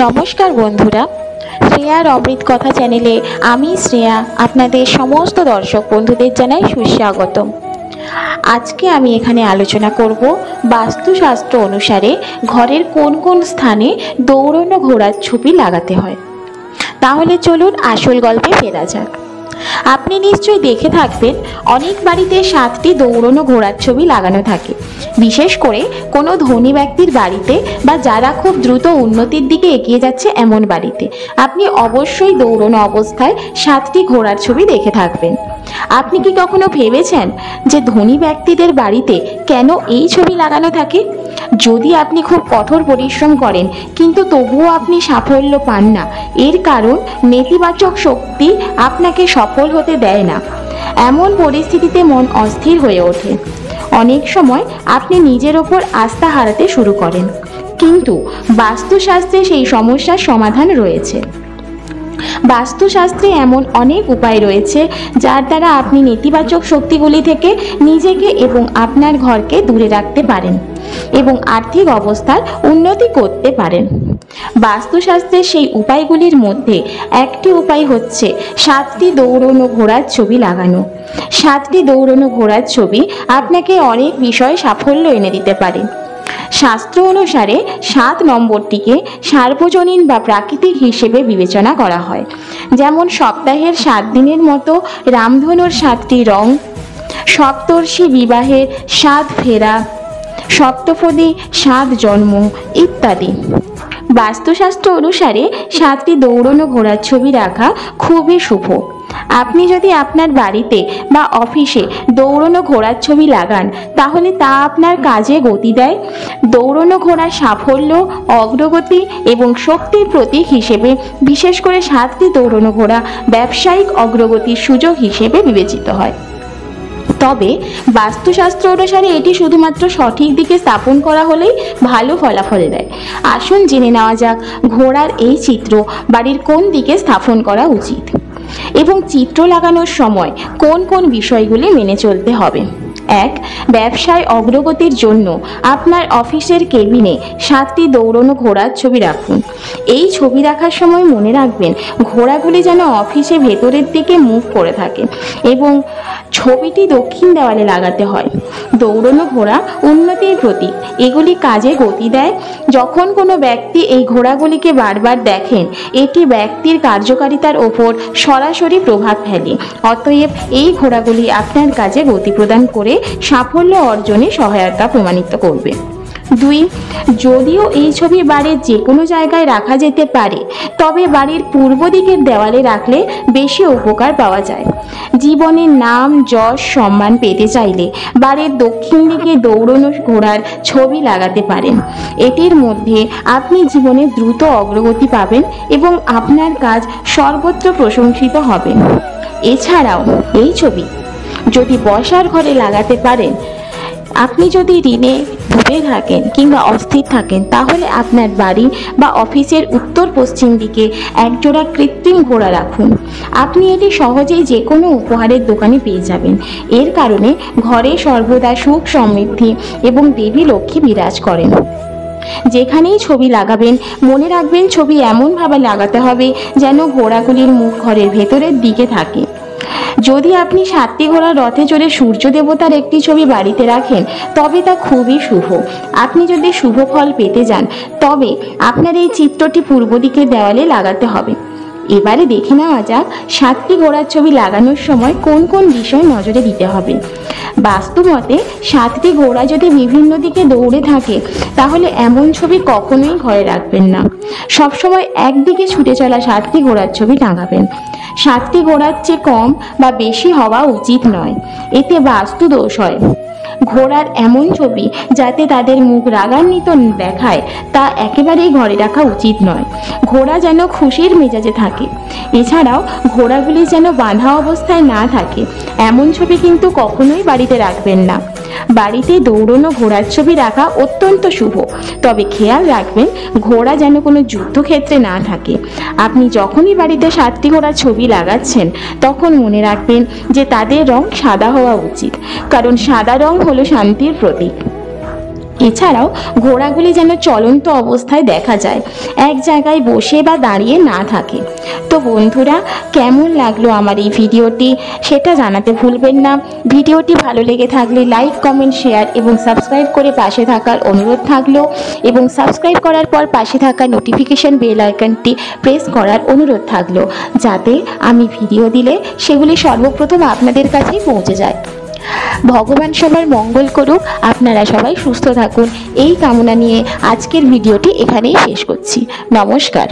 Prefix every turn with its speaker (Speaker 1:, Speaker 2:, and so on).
Speaker 1: নমস্কার বন্ধুরা, শ্রেয়ার অমৃত কথা চ্যানেলে আমি শ্রেয়া আপনাদের সমস্ত দর্শক বন্ধুদের জানাই সুস্বাগতম। আজকে আমি এখানে আলোচনা করব বাস্তুশাস্ত্র অনুসারে ঘরের কোন কোন স্থানে দৌড়ানো ঘোড়ার ছবি লাগাতে হয়। তাহলে চলুন আসল গল্পে ফেরা যাক। আপনি নিশ্চয়ই দেখে থাকবেন অনেক বাড়িতে 7টি দৌড়ানো ঘোড়ার ছবি লাগানো থাকে, বিশেষ করে কোনো ধনী ব্যক্তির বাড়িতে বা যারা খুব দ্রুত উন্নতির দিকে এগিয়ে যাচ্ছে এমন বাড়িতে আপনি অবশ্যই দৌড়ানো অবস্থায় 7টি ঘোড়ার ছবি দেখে থাকবেন। আপনি কি কখনো ভেবেছেন যে ধনী ব্যক্তিদের বাড়িতে কেন এই ছবি লাগানো থাকে? যদি আপনি খুব কঠোর পরিশ্রম করেন কিন্তু তবুও আপনি সাফল্য পান না, এর কারণ নেতিবাচক শক্তি আপনাকে সফল হতে দেয় না। এমন পরিস্থিতিতে মন অস্থির হয়ে ওঠে। অনেক সময় আপনি নিজের ওপর আস্থা হারাতে শুরু করেন, কিন্তু বাস্তুশাস্ত্রে সেই সমস্যার সমাধান রয়েছে। বাস্তুশাস্ত্রে এমন অনেক উপায় রয়েছে যার দ্বারা আপনি নেতিবাচক শক্তিগুলি থেকে নিজেকে এবং আপনার ঘরকে দূরে রাখতে পারেন এবং আর্থিক অবস্থার উন্নতি করতে পারেন। বাস্তুশাস্ত্রের সেই উপায়গুলির মধ্যে একটি উপায় হচ্ছে 7টি দৌড়ানো ঘোড়ার ছবি লাগানো। 7টি দৌড়ানো ঘোড়ার ছবি আপনাকে অনেক বিষয়ে সাফল্য এনে দিতে পারে। শাস্ত্র অনুসারে 7 নম্বরটিকে সার্বজনীন বা প্রাকৃতিক হিসেবে বিবেচনা করা হয়, যেমন সপ্তাহের 7 দিনের মতো রামধনুর 7টি রং, সপ্তর্ষি বিবাহের 7 ফেরা, সপ্তপদী 7 জন্ম ইত্যাদি। বাস্তুশাস্ত্র অনুসারে 7টি দৌড়ানো ঘোড়ার ছবি রাখা খুবই শুভ। আপনি যদি আপনার বাড়িতে বা অফিসে দৌড়ানো ঘোড়ার ছবি লাগান তাহলে তা আপনার কাজে গতি দেয়। দৌড়ানো ঘোড়ার সাফল্য, অগ্রগতি এবং শক্তির প্রতীক হিসেবে বিশেষ করে 7টি দৌড়ানো ঘোড়া ব্যবসায়িক অগ্রগতির সুযোগ হিসেবে বিবেচিত হয়। তবে বাস্তুশাস্ত্র অনুসারে এটি শুধুমাত্র সঠিক দিকে স্থাপন করা হলেই ভালো ফলাফল দেয়। আসুন জেনে নেওয়া যাক ঘোড়ার এই চিত্র বাড়ির কোন দিকে স্থাপন করা উচিত এবং চিত্র লাগানোর সময় কোন কোন বিষয়গুলি মেনে চলতে হবে। 1. ব্যবসায় অগ্রগতির জন্য আপনার অফিসের কেবিনে 7টি দৌড়ানো ঘোড়ার ছবি রাখুন। এই ছবি রাখার সময় মনে রাখবেন ঘোড়াগুলি যেন অফিসে ভেতরের দিকে মুখ করে থাকে এবং ছবিটি দক্ষিণ দেওয়ালে লাগাতে হয়। দৌড়ানো ঘোড়া উন্নতির প্রতীক, এগুলি কাজে গতি দেয়। যখন কোনো ব্যক্তি এই ঘোড়াগুলিকে বারবার দেখেন এটি ব্যক্তির কার্যকারিতার ওপর সরাসরি প্রভাব ফেলে। অতএব এই ঘোড়াগুলি আপনার কাজে গতি প্রদান করে সাফল্য অর্জনে সহায়তা প্রমাণিত করবে। 2. যদিও এই ছবি বাড়ির যে কোনো জায়গায় রাখা যেতে পারে, তবে বাড়ির পূর্ব দিকের দেওয়ালে রাখলে বেশি উপকার পাওয়া যায়। জীবনের নাম, যশ, সম্মান পেতে চাইলে বাড়ির দক্ষিণ দিকে দৌড়ানো ঘোড়ার ছবি লাগাতে পারেন। এটির মধ্যে আপনি জীবনে দ্রুত অগ্রগতি পাবেন এবং আপনার কাজ সর্বত্র প্রশংসিত হবে। এছাড়াও এই ছবি যদি বসার ঘরে লাগাতে পারেন, আপনি যদি ঋণে ডুবে থাকেন কিংবা অস্থির থাকেন তাহলে আপনার বাড়ি বা অফিসের উত্তর পশ্চিম দিকে একজোড়া কৃত্রিম ঘোড়া রাখুন। আপনি এটি সহজেই যে কোনো উপহারের দোকানে পেয়ে যাবেন। এর কারণে ঘরে সর্বদা সুখ, সমৃদ্ধি এবং দেবী লক্ষ্মী বিরাজ করেন। যেখানেই ছবি লাগাবেন মনে রাখবেন ছবি এমনভাবে লাগাতে হবে যেন ঘোড়াগুলির মুখ ঘরের ভেতরের দিকে থাকে। যদি আপনি 7টি ঘোড়ার রথে চড়ে সূর্য দেবতার একটি ছবি বাড়িতে রাখেন তবে তা খুবই শুভ। আপনি যদি শুভ ফল পেতে যান তবে আপনার এই চিত্রটি পূর্ব দিকের দেওয়ালে লাগাতে হবে। এবারে দেখে নেওয়া যাক 7টি ঘোড়ার ছবি লাগানোর সময় কোন কোন বিষয় নজরে দিতে হবে। বাস্তু মতে 7টি ঘোড়া যদি বিভিন্ন দিকে দৌড়ে থাকে তাহলে এমন ছবি কখনোই ঘরে রাখবেন না। সবসময় একদিকে ছুটে চলা 7টি ঘোড়ার ছবি টাঙাবেন। 7টি ঘোড়ার চেয়ে কম বা বেশি হওয়া উচিত নয়, এতে বাস্তু দোষ হয়। ঘোড়ার এমন ছবি যাতে তাদের মুখ রাগান্বিত দেখায় তা একেবারেই ঘরে রাখা উচিত নয়। ঘোড়া যেন খুশির মেজাজে থাকে। এছাড়াও ঘোড়াগুলি যেন বাঁধা অবস্থায় না থাকে এমন ছবি কিন্তু কখনোই বাড়িতে রাখবেন না। বাড়িতে দৌড়ানো ঘোড়ার ছবি রাখা অত্যন্ত শুভ, তবে খেয়াল রাখবেন ঘোড়া যেন কোনো যুদ্ধক্ষেত্রে না থাকে। আপনি যখনই বাড়িতে 7টি ঘোড়ার ছবি লাগাচ্ছেন তখন মনে রাখবেন যে তাদের রং সাদা হওয়া উচিত, কারণ সাদা রং হলো শান্তির প্রতীক। এছাড়াও ঘোড়াগুলি যেন চলন্ত অবস্থায় দেখা যায়, এক জায়গায় বসে বা দাঁড়িয়ে না থাকে। তো বন্ধুরা, কেমন লাগলো আমার এই ভিডিওটি সেটা জানাতে ভুলবেন না। ভিডিওটি ভালো লেগে থাকলে লাইক, কমেন্ট, শেয়ার এবং সাবস্ক্রাইব করে পাশে থাকার অনুরোধ থাকলো, এবং সাবস্ক্রাইব করার পর পাশে থাকা নোটিফিকেশন বেল আইকনটি প্রেস করার অনুরোধ থাকলো, যাতে আমি ভিডিও দিলে সেগুলি সর্বপ্রথম আপনাদের কাছেই পৌঁছে যায়। ভগবান সবার মঙ্গল করুক, আপনারা সবাই সুস্থ থাকুন এই কামনা নিয়ে আজকের ভিডিওটি এখানেই শেষ করছি। নমস্কার।